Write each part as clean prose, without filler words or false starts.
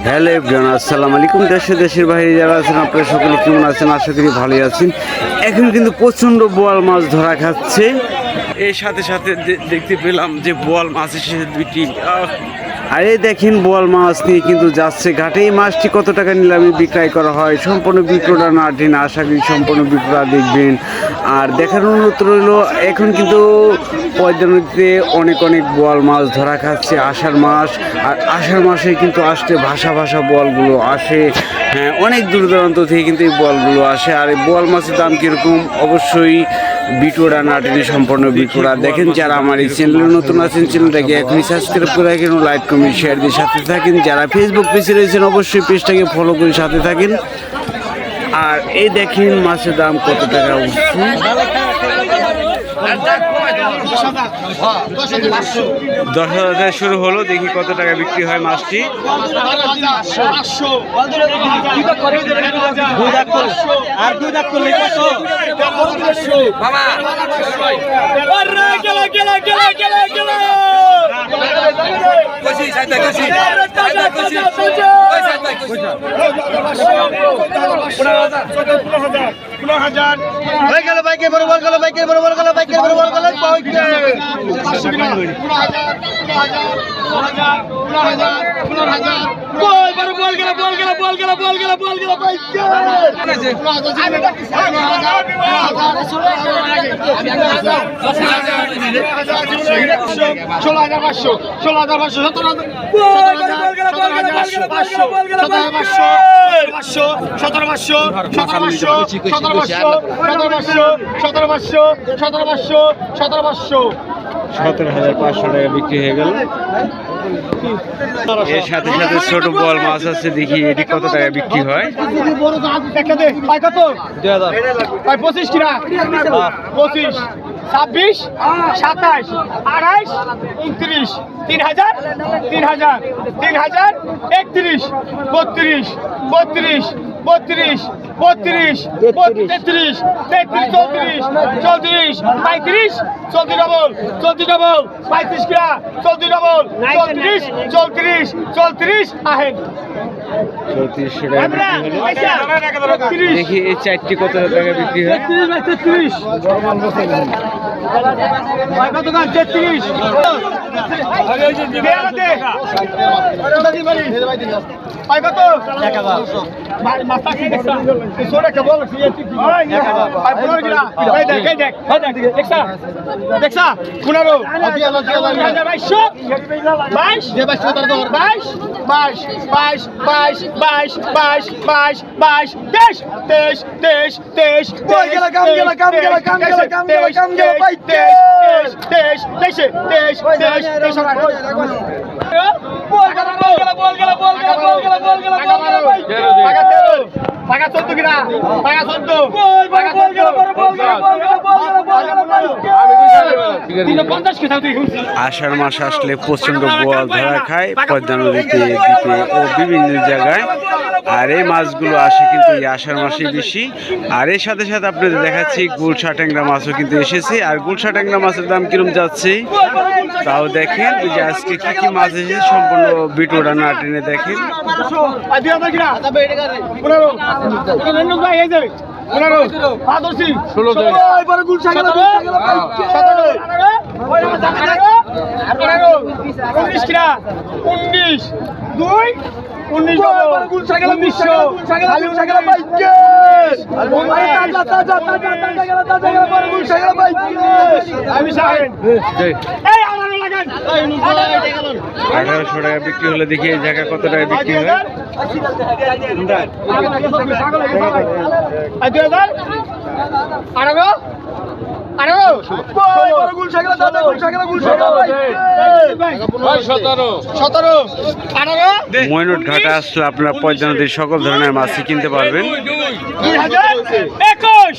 Hello everyone, আসসালামু আলাইকুম। দেশের বাইরে যারা আছেন আপনারা সকলে কেমন আছেন? আশা করি ভালোই আছেন। এখন কিন্তু প্রচণ্ড বোয়াল মাছ ধরা খাচ্ছে। এর সাথে সাথে দেখতে পেলাম যে বোয়াল মাছ এসেছে দুইটি। আর এই দেখেন বোয়াল মাছ নিয়ে কিন্তু যাচ্ছে ঘাটে। এই মাছটি কত টাকা নিলামে বিক্রয় করা হয় সম্পূর্ণ বিক্রয়টা না দিন, আশা করি সম্পূর্ণ বিক্রয় দেখবেন। আর দেখার অনুরোধ রইল, এখন কিন্তু পদ্মা নদীতে অনেক বোয়াল মাছ ধরা খাচ্ছে আষাঢ় মাস। আর আষাঢ় মাসে কিন্তু আসতে ভাষা বোয়ালগুলো আসে। হ্যাঁ, অনেক দূর দূরান্ত থেকে কিন্তু এই বোয়ালগুলো আসে। আর এই বোয়াল মাছের দাম কীরকম অবশ্যই ভিডিওটা না টেনে সম্পূর্ণ ভিডিওটা দেখেন। যারা আমার এই চ্যানেলে নতুন আছেন চ্যানেলটাকে এখনই সাবস্ক্রাইব করে রাখেন ও লাইক কমেন্ট শেয়ার দিয়ে সাথে থাকেন। যারা ফেসবুক পেজে রয়েছেন অবশ্যই পেজটাকে ফলো করে সাথে থাকেন। আর এই দেখেন মাছের দাম কত টাকা উঠছে। 10,000 শুরু হলো, দেখি কত টাকা বিক্রি হয় মাছটি। টাকা বিক্রি হয়ে গেল। এর সাথে সাথে ছোট বল মাছ আছে, দেখি এটি কত টাকা বিক্রি হয়। 25 কিনা 25 26 27 28 29 3000 3000 3000 31 32 32 32 32 33 33 34 35 চলতি ডবল 35 কিনা চলতি ডবল 34 আহেন 3400 টাকা বিক্রি হলো। দেখি এই চারটি কত টাকা বিক্রি হয়। 33 কত গান 33 কত 1000 মাথা কি দেখছ সোরা কেবল দেখ 15 আষাঢ় মাস আসলে প্রচন্ড বোয়াল ধরা খায় পদ্মা নদীতে ও বিভিন্ন জায়গায়। আর এই মাছগুলো আসে কিন্তু এই আষাঢ় মাসে বেশি। আর এর সাথে সাথে আপনাদের দেখাচ্ছি গুলশা ট্যাংরা মাছও কিন্তু এসেছে। আর গুলশা ট্যাংরা মাছের দাম কিরম যাচ্ছে তাও দেখেন। যে আজকে কি মাছ এসেছে সম্পূর্ণ ভিডিওটা না টেনে দেখেন। $1800 টাকা বিক্রি হলে দেখি এই জায়গা কত টাকা বিক্রি হয়। 17 ময়নট ঘাটে আসলে আপনারা পদ্মা নদীর সকল ধরনের মাছই কিনতে পারবেন। 21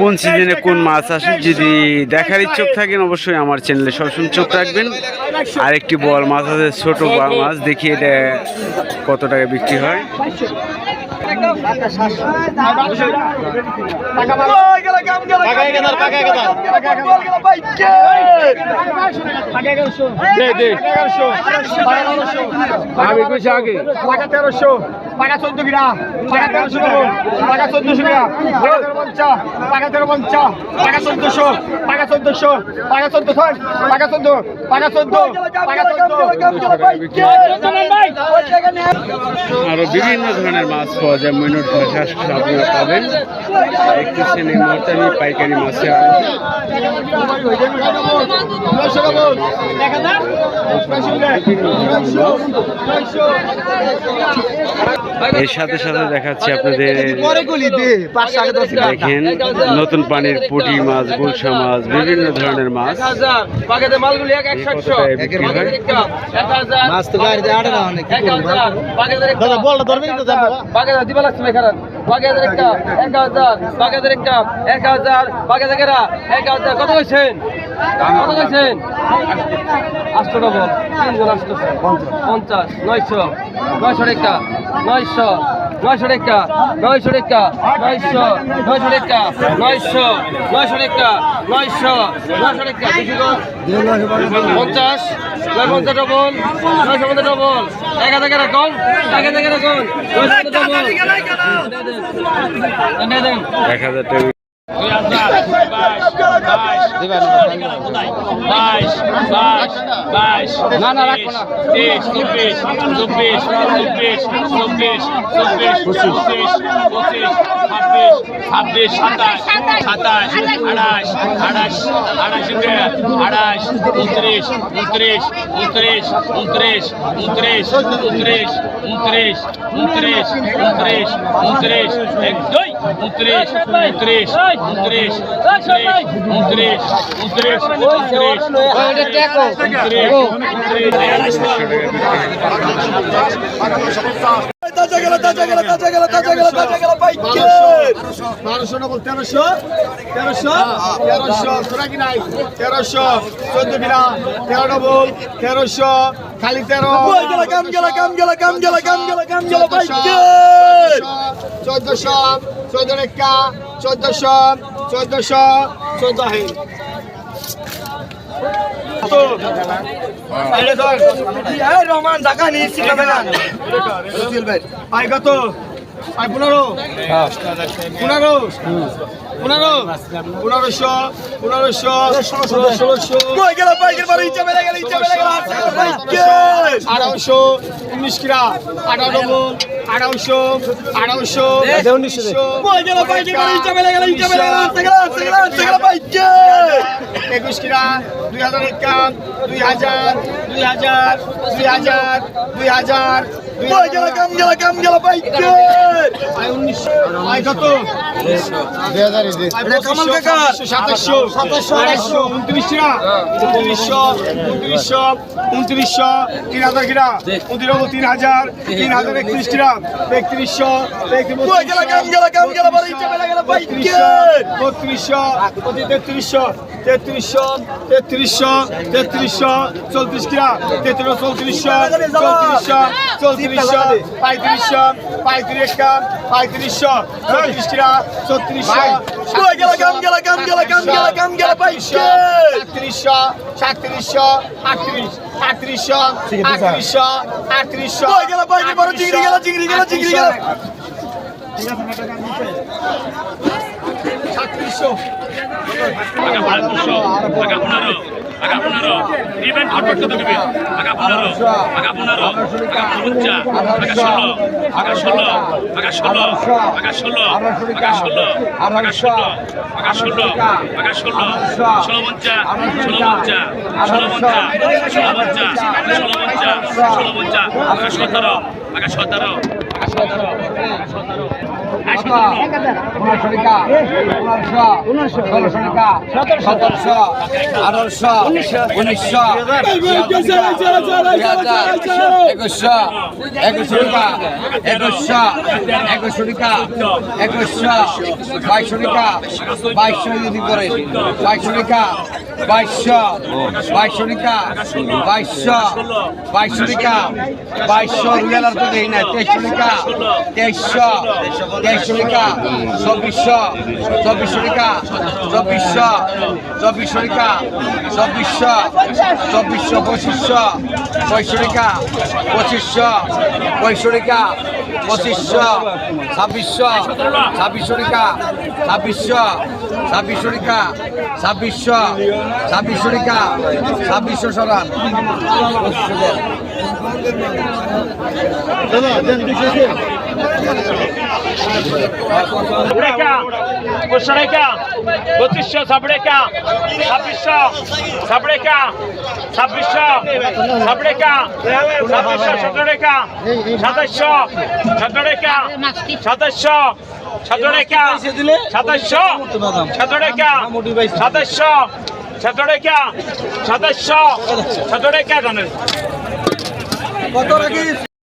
কোন সিজনে কোন মাছ আসে যদি দেখার ইচ্ছুক থাকেন অবশ্যই আমার চ্যানেলে সবসময় চোখ রাখবেন। আরেকটি বল মাছ আছে, ছোট মাছ, দেখি এটা কত টাকা বিক্রি হয়। আমি কইছি আগে টাকা 1300 টাকা 14 কিনা টাকা 1300 টাকা 1400 কিনা টাকা 1350 টাকা 1400 টাকা 1400 টাকা 1400 টাকা 14 টাকা 14 টাকা 14 আরো বিভিন্ন ধরনের মাছ পাওয়া যায় ময়ূর ভাষা আপনারা পাবেন দেখতেছেন এই মুহূর্তে আমি পাইকারি মাছে এর সাথে সাথে দেখাচ্ছি আপনাদের দেখেন নতুন পানির পুঁটি মাছ গুলশা মাছ বিভিন্ন ধরনের মাছ মাছ তো গাড়িতে আড়ে না অনেক বলটা ধরবে কিন্তু দিবা লাগছে খারাপ 1000 কত কইছেন কত কইছেন 800 ডবল 3 জন 50 900 টাকা 900 টাকা 900 টাকা 900 টাকা 900 টাকা 900 টাকা বেশি গো 50 950 ডবল 950 ডবল 1000 টাকা রাখুন 1000 টাকা রাখুন 950 ডবল 1000 টাকা না না রাখো না 24 25 26 খালি 13 রহমান জায়গা নিচ্ছি আই কত আই 15 2200 2200 টাকা 2200 টাকা 2200 রুলার তো দেই না 2300 টাকা 2300 টাকা 2400 টাকা 2400 টাকা 2500 2500 টাকা 2500 টাকা 2500 2600 টাকা 2600 টাকা 2600 টাকা 2600 সরান Sabreka, Pushareka, 2500 Sabreka, 2600 Sabreka, 2600 Sabreka, 2600 Sabreka, 2700 Sabreka, 2700 Sabreka, 2700 Sabreka, 2700 Sabreka, 2700 Sabreka জানেন কত রাখিস